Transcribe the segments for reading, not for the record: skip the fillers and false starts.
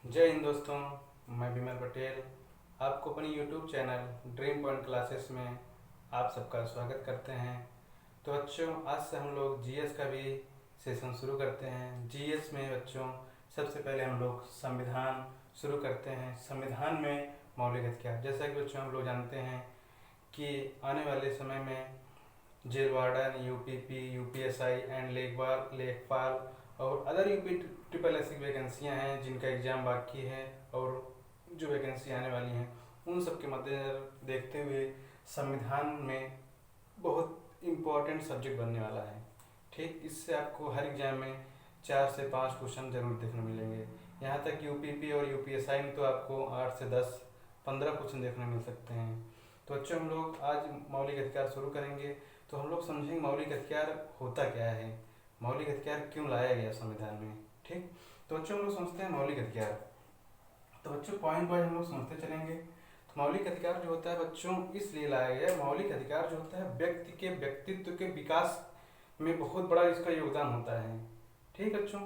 जय हिंद दोस्तों। मैं विमल पटेल आपको अपनी YouTube channel dream point classes में आप सबका स्वागत करते हैं। तो बच्चों, आज से हम लोग जीएस का भी सेशन शुरू करते हैं। जीएस में बच्चों सबसे पहले हम लोग संविधान शुरू करते हैं। संविधान में मौलिक अधिकार, जैसा कि बच्चों हम लोग जानते हैं कि आने वाले समय में jail warden, UPP, UPSI and लेखपाल और अदर यूपी ट्रिपल एस की वैकेंसियाँ हैं जिनका एग्ज़ाम बाकी है और जो वैकेंसी आने वाली हैं उन सब के मद्देनज़र देखते हुए संविधान में बहुत इम्पोर्टेंट सब्जेक्ट बनने वाला है। ठीक, इससे आपको हर एग्ज़ाम में 4 से 5 क्वेश्चन जरूर देखने मिलेंगे। यहाँ तक यूपीपी और यूपीएसआई में तो आपको 8 से 10, 15 क्वेश्चन देखने मिल सकते हैं। तो बच्चों, हम लोग आज मौलिक अधिकार शुरू करेंगे। तो हम लोग समझेंगे मौलिक अधिकार होता क्या है, मौलिक अधिकार क्यों लाया गया संविधान में। ठीक, तो बच्चों हम लोग समझते हैं मौलिक अधिकार। तो बच्चों पॉइंट वाइज हम लोग समझते चलेंगे। तो मौलिक अधिकार जो होता है बच्चों इसलिए लाया गया है, मौलिक अधिकार जो होता है व्यक्ति के व्यक्तित्व के विकास में बहुत बड़ा इसका योगदान होता है। ठीक बच्चों,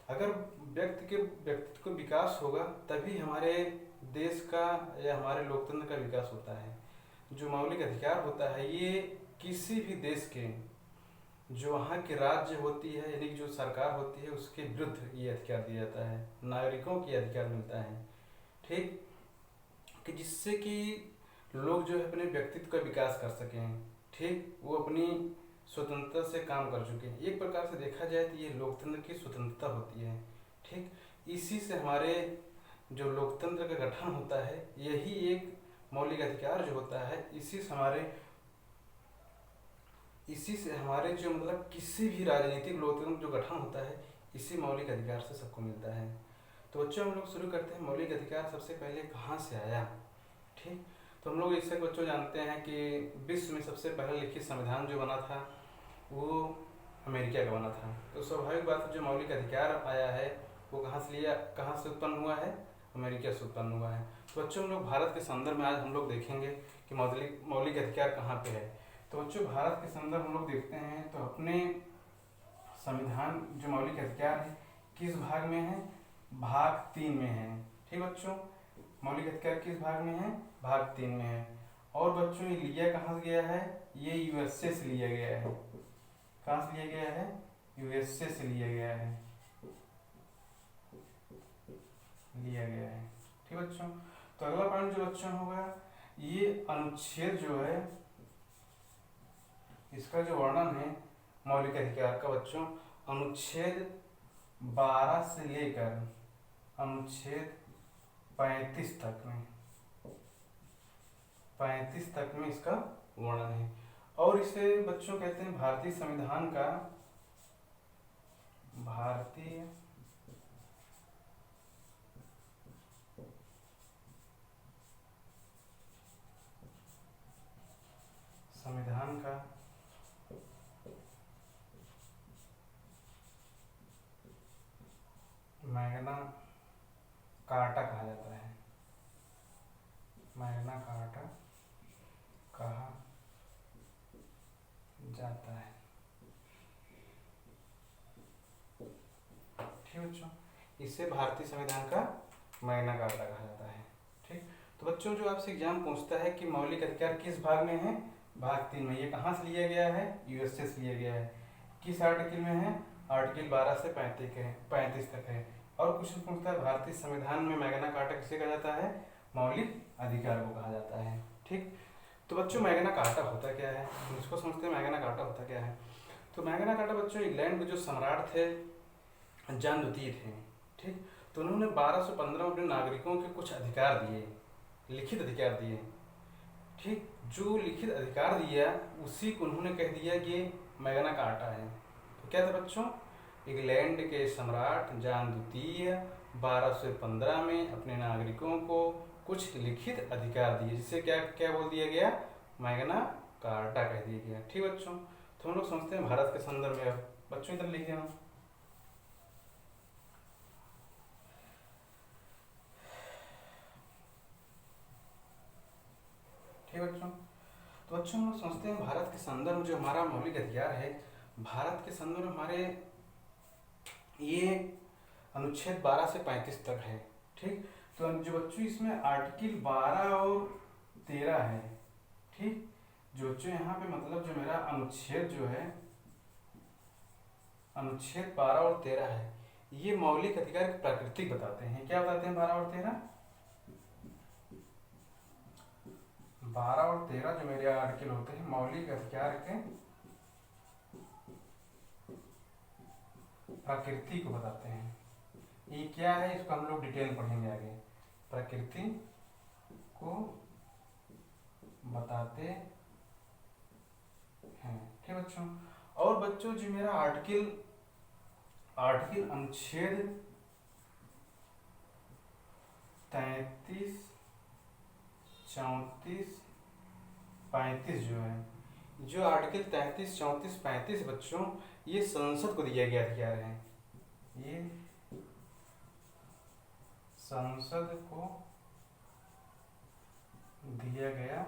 अगर व्यक्ति के व्यक्तित्व का विकास होगा तभी हमारे देश का या हमारे लोकतंत्र का विकास होता है। जो मौलिक अधिकार होता है ये किसी भी देश के जो वहाँ की राज्य होती है यानी जो सरकार होती है उसके विरुद्ध ये अधिकार दिया जाता है, नागरिकों की अधिकार मिलता है। ठीक, कि जिससे कि लोग जो है अपने व्यक्तित्व का विकास कर सकें। ठीक, वो अपनी स्वतंत्रता से काम कर चुके हैं। एक प्रकार से देखा जाए तो ये लोकतंत्र की स्वतंत्रता होती है। ठीक, इसी से हमारे जो लोकतंत्र का गठन होता है यही एक मौलिक अधिकार जो होता है इसी से हमारे जो मतलब किसी भी राजनीतिक लोकतंत्र जो गठन होता है इसी मौलिक अधिकार से सबको मिलता है। तो बच्चों हम लोग शुरू करते हैं मौलिक अधिकार सबसे पहले कहाँ से आया। ठीक, तो हम लोग इससे बच्चों जानते हैं कि विश्व में सबसे पहले लिखित संविधान जो बना था वो अमेरिका का बना था। तो स्वाभाविक बात है जो मौलिक अधिकार आया है वो कहाँ से उत्पन्न हुआ है, अमेरिका से उत्पन्न हुआ है। तो बच्चों हम लोग भारत के संदर्भ में आज हम लोग देखेंगे कि मौलिक अधिकार कहाँ पे है। तो बच्चों भारत के संदर्भ हम लोग देखते हैं तो अपने संविधान जो मौलिक अधिकार है किस भाग में है, भाग 3 में है। ठीक बच्चों, मौलिक अधिकार किस भाग में है, भाग 3 में है। और बच्चों ये लिया कहाँ से गया है, ये यूएसए से लिया गया है। कहाँ से लिया गया है, यूएसए से लिया गया है। ठीक बच्चों, तो अगला पॉइंट जो बच्चों होगा ये अनुच्छेद जो है इसका जो वर्णन है मौलिक अधिकार का बच्चों अनुच्छेद 12 से लेकर अनुच्छेद 35 तक में इसका वर्णन है। और इसे बच्चों कहते हैं भारतीय संविधान का मैग्ना कार्टा कहा जाता है। मैग्ना कार्टा कहा जाता है। ठीक बच्चों, इसे भारतीय संविधान का मैग्ना कार्टा कहा जाता है। ठीक, तो बच्चों जो आपसे एग्जाम पूछता है कि मौलिक अधिकार किस भाग में है, भाग 3 में। ये कहाँ से लिया गया है, यूएसए से लिया गया है। किस आर्टिकल में है, आर्टिकल 12 से 35 तक है। और क्वेश्चन पूछता है भारतीय संविधान में मैग्ना कार्टा किसे कहा जाता है, मौलिक अधिकार को कहा जाता है। ठीक, तो बच्चों मैग्ना कार्टा होता क्या है, इसको समझते हैं मैग्ना कार्टा होता क्या है। तो मैग्ना कार्टा बच्चों इंग्लैंड के जो सम्राट थे जॉन द्वितीय थे। ठीक, तो उन्होंने 1215 में अपने नागरिकों के कुछ अधिकार दिए, लिखित अधिकार दिए। ठीक, जो लिखित अधिकार दिया उसी को उन्होंने कह दिया कि मैग्ना कार्टा है। तो क्या था बच्चों, इंग्लैंड के सम्राट जॉन द्वितीय 1215 में अपने नागरिकों को कुछ लिखित अधिकार दिए जिसे क्या क्या बोल दिया गया, मैग्ना कार्टा कह दिया गया। ठीक बच्चों, तो हम लोग समझते हैं भारत के संदर्भ में। बच्चों इधर लिख देना। ठीक बच्चों, तो बच्चों हम लोग समझते हैं भारत के संदर्भ में जो हमारा मौलिक अधिकार है, भारत के संदर्भ में हमारे ये अनुच्छेद 12 से 35 तक है। ठीक। तो जो बच्चों इसमें आर्टिकल 12 और 13 है, ठीक। जो बच्चों यहाँ पे मतलब जो मेरा अनुच्छेद जो है, अनुच्छेद 12 और 13 है, ये मौलिक अधिकार की प्राकृतिक बताते हैं। क्या बताते हैं 12 और 13? 12 और 13 जो मेरे आर्टिकल होते हैं मौलिक अधिकार के प्रकृति को बताते हैं। ये क्या है इसको हम लोग डिटेल पढ़ेंगे आगे। प्रकृति को बताते हैं, ठीक बच्चों। और बच्चों जो मेरा आर्टिकल अनुच्छेद 33, 34, 35 जो है, जो आर्टिकल 33, 34, 35 बच्चों ये संसद को दिया गया अधिकार है। ये संसद को दिया गया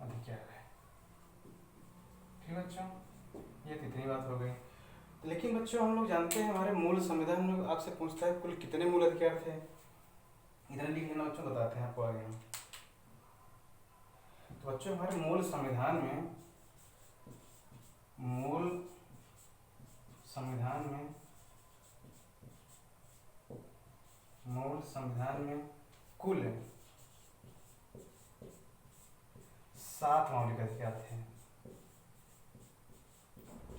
अधिकार है, ठीक बच्चों। ये कितनी बात हो गई। लेकिन बच्चों हम लोग जानते हैं हमारे मूल संविधान में आपसे पूछता है कुल कितने मूल अधिकार थे, इधर लिख लेना बच्चों, बताते हैं आपको आगे हम। तो बच्चों हमारे मूल संविधान में कुल 7 मौलिक अधिकार थे।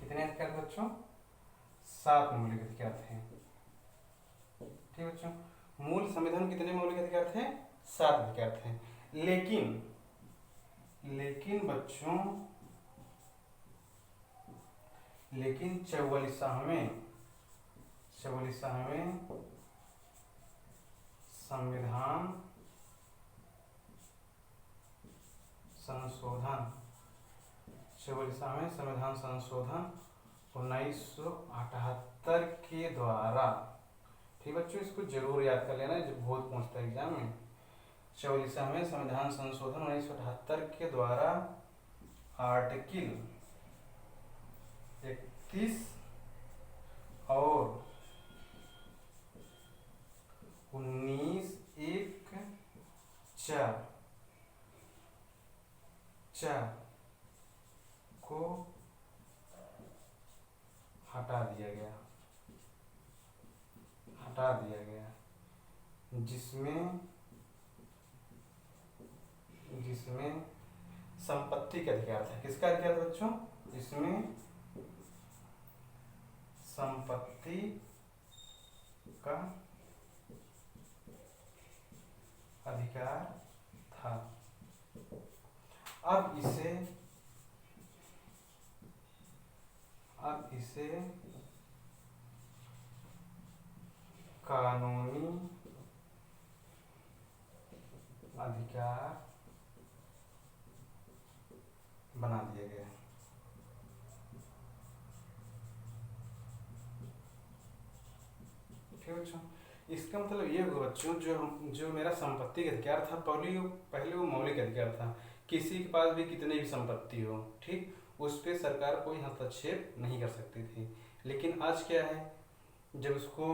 कितने अधिकार बच्चों? 7 मौलिक अधिकार थे, ठीक बच्चों। मूल संविधान में कितने मौलिक अधिकार थे? 7 अधिकार थे। लेकिन बच्चों 44वें संविधान संशोधन 1978 के द्वारा, ठीक बच्चों, इसको जरूर याद कर लेना जब बहुत पूछता है एग्जाम में। 44वें संविधान संशोधन 1978 के द्वारा आर्टिकल 31 और 19(1)(4) को हटा दिया गया, जिसमें संपत्ति का अधिकार था। किसका अधिकार था बच्चों? जिसमें संपत्ति का अधिकार था। अब इसे कानूनी अधिकार बना दिया गया। ठीक बच्चों, इसका मतलब ये होगा बच्चों जो मेरा संपत्ति का अधिकार था, पहले वो मौलिक अधिकार था। किसी के पास भी कितनी भी संपत्ति हो, ठीक, उस पर सरकार कोई हस्तक्षेप नहीं कर सकती थी। लेकिन आज क्या है, जब इसको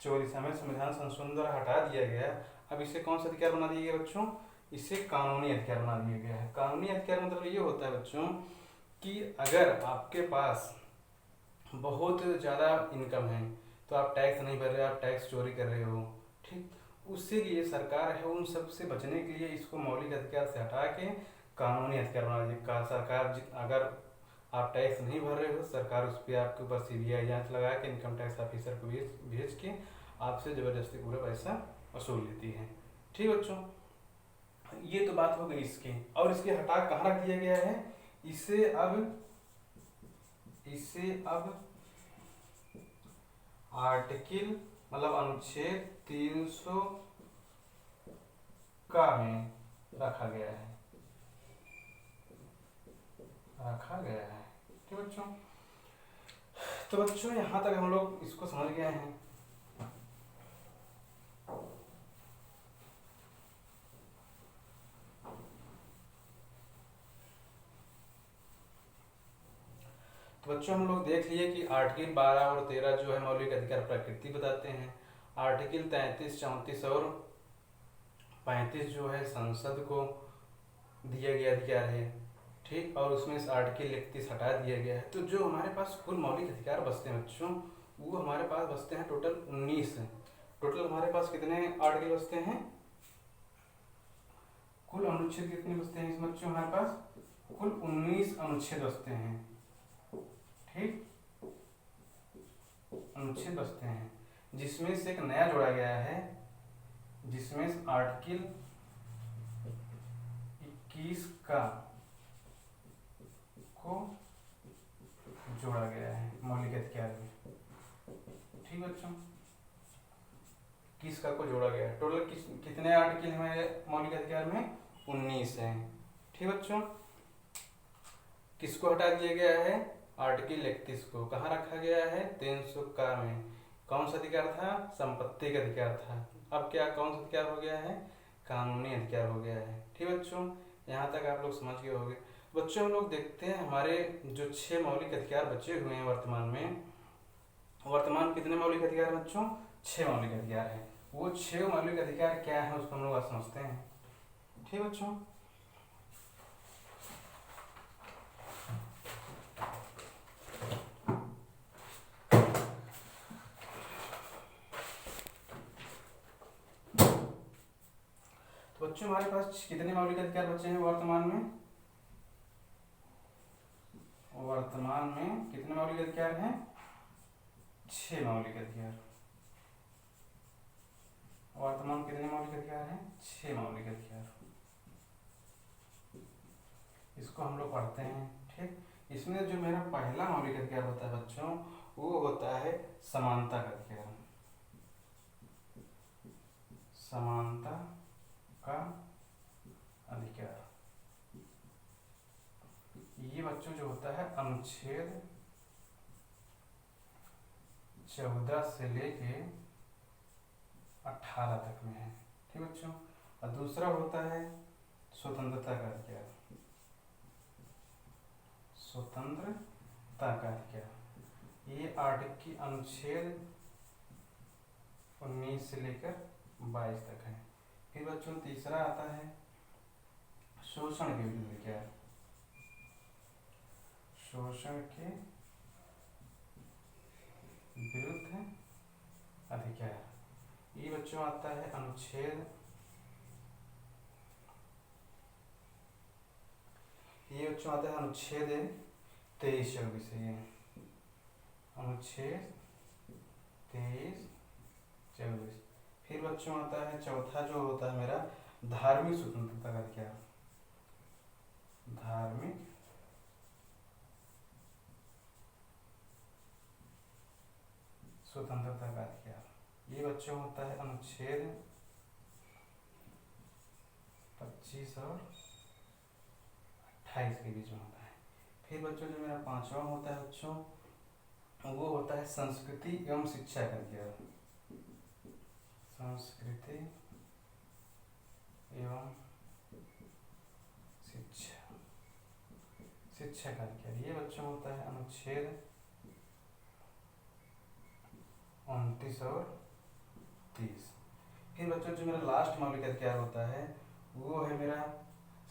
44वें संविधान संशोधन द्वारा हटा दिया गया, अब इसे कौन सा अधिकार बना दिया गया बच्चों? इसे कानूनी अधिकार बना दिया गया है। कानूनी अधिकार मतलब ये होता है बच्चों कि अगर आपके पास बहुत ज़्यादा इनकम है तो आप टैक्स नहीं भर रहे, आप टैक्स चोरी कर रहे हो, ठीक, उससे लिए सरकार है उन सब से बचने के लिए इसको मौलिक अधिकार से हटा के कानूनी अधिकार बना दिया। सरकार अगर आप टैक्स नहीं भर रहे हो, सरकार उस पर आपके ऊपर CBI जांच लगा के इनकम टैक्स ऑफिसर को भेज के आपसे ज़बरदस्ती पूरा पैसा वसूल लेती है। ठीक बच्चों, ये तो बात हो गई इसकी। और इसके हटा कहाँ रख दिया गया है? इसे अब आर्टिकल मतलब अनुच्छेद 300 का में रखा गया है। ठीक बच्चों, तो बच्चों यहाँ तक हम लोग इसको समझ गए हैं। तो बच्चों हम लोग देख लिए कि आर्टिकल 12 और 13 जो है मौलिक अधिकार प्रकृति बताते हैं। आर्टिकल 33, 34 और 35 जो है संसद को दिया गया अधिकार है, ठीक। और उसमें से आर्टिकल 31 हटा दिया गया है। तो जो हमारे पास कुल मौलिक अधिकार बचते हैं बच्चों, वो हमारे पास बचते हैं टोटल 19 है। टोटल हमारे पास कितने आर्टिकल बचते हैं, कुल अनुच्छेद कितने बचते हैं इस बच्चों, हमारे पास कुल 19 अनुच्छेद बचते हैं, ठीक। अनुच्छेद बचते हैं, जिसमें से एक नया जोड़ा गया है, जिसमें आर्टिकल 21 का को जोड़ा गया है मौलिक अधिकार में, ठीक बच्चों। किसका को जोड़ा गया है, टोटल कितने आर्टिकल हमारे मौलिक अधिकार में, 19 है, ठीक बच्चों। किसको हटा दिया गया है, आर्टिकल 31 को। कहाँ रखा गया है, 300 का में। कौन सा अधिकार था, संपत्ति का अधिकार था। अब क्या कौन सा अधिकार हो गया है, कानूनी अधिकार हो गया है, ठीक बच्चों। यहाँ तक आप लोग समझ गए होंगे। बच्चों हम लोग देखते हैं हमारे जो 6 मौलिक अधिकार बचे हुए हैं वर्तमान में। वर्तमान कितने मौलिक अधिकार बच्चों, 6 मौलिक अधिकार है। वो 6 मौलिक अधिकार क्या है उसको हम लोग आज समझते हैं, ठीक बच्चों। तो बच्चों हमारे पास कितने मौलिक अधिकार बचे हैं वर्तमान में, वर्तमान में कितने मौलिक अधिकार हैं, 6 मौलिक अधिकार। वर्तमान कितने मौलिक अधिकार हैं, 6 मौलिक अधिकार। इसको हम लोग पढ़ते हैं, ठीक। इसमें जो मेरा पहला मौलिक अधिकार होता है बच्चों, वो होता है समानता का अधिकार। समानता का अधिकार, ये बच्चों जो होता है अनुच्छेद 14 से लेके 18 तक में है, ठीक बच्चों। और दूसरा होता है स्वतंत्रता का अधिकार। स्वतंत्रता का अधिकार, ये आर्टिकल की अनुच्छेद 19 से लेकर 22 तक है। फिर बच्चों तीसरा आता है शोषण के विरुद्ध अधिकार। शोषण के विरुद्ध अधिकार, ये बच्चों आता है अनुच्छेद, ये बच्चों आता है अनुच्छेद 23-24 है। अनुच्छेद 23-24। फिर बच्चों आता है चौथा जो होता है मेरा धार्मिक स्वतंत्रता का अधिकार। धार्मिक स्वतंत्रता का अधिकार, ये बच्चों होता है अनुच्छेद 25 और 28 के बीच में होता है। फिर बच्चों जो मेरा पांचवा होता है बच्चों, वो होता है संस्कृति एवं शिक्षा का अधिकार। संस्कृति एवं शिक्षा का अधिकार, ये बच्चों होता है अनुच्छेद 29 और 30। फिर बच्चों जो मेरा लास्ट मौलिक अधिकार होता है, वो है मेरा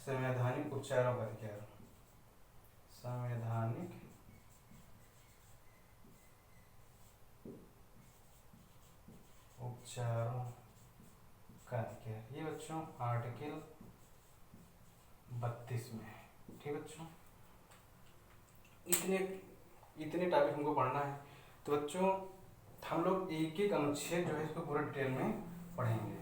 संवैधानिक उपचारों का अधिकार। संवैधानिक उपचारों का अधिकार, ये बच्चों आर्टिकल 32 में है, ठीक बच्चों। इतने टॉपिक हमको पढ़ना है। तो बच्चों हम लोग एक एक अनुच्छेद जो है इसको पूरा डिटेल में पढ़ेंगे।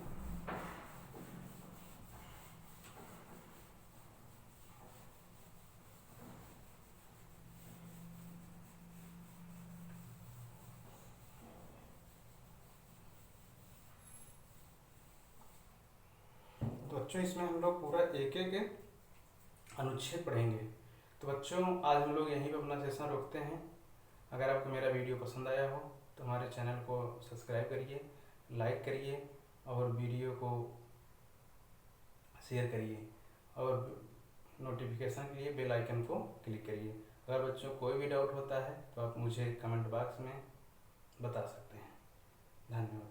तो बच्चों इसमें हम लोग पूरा एक एक अनुच्छेद पढ़ेंगे। तो बच्चों आज हम लोग यहीं पर अपना सेशन रोकते हैं। अगर आपको मेरा वीडियो पसंद आया हो तो हमारे चैनल को सब्सक्राइब करिए, लाइक करिए और वीडियो को शेयर करिए और नोटिफिकेशन के लिए बेल आइकन को क्लिक करिए। अगर बच्चों कोई भी डाउट होता है तो आप मुझे कमेंट बॉक्स में बता सकते हैं। धन्यवाद।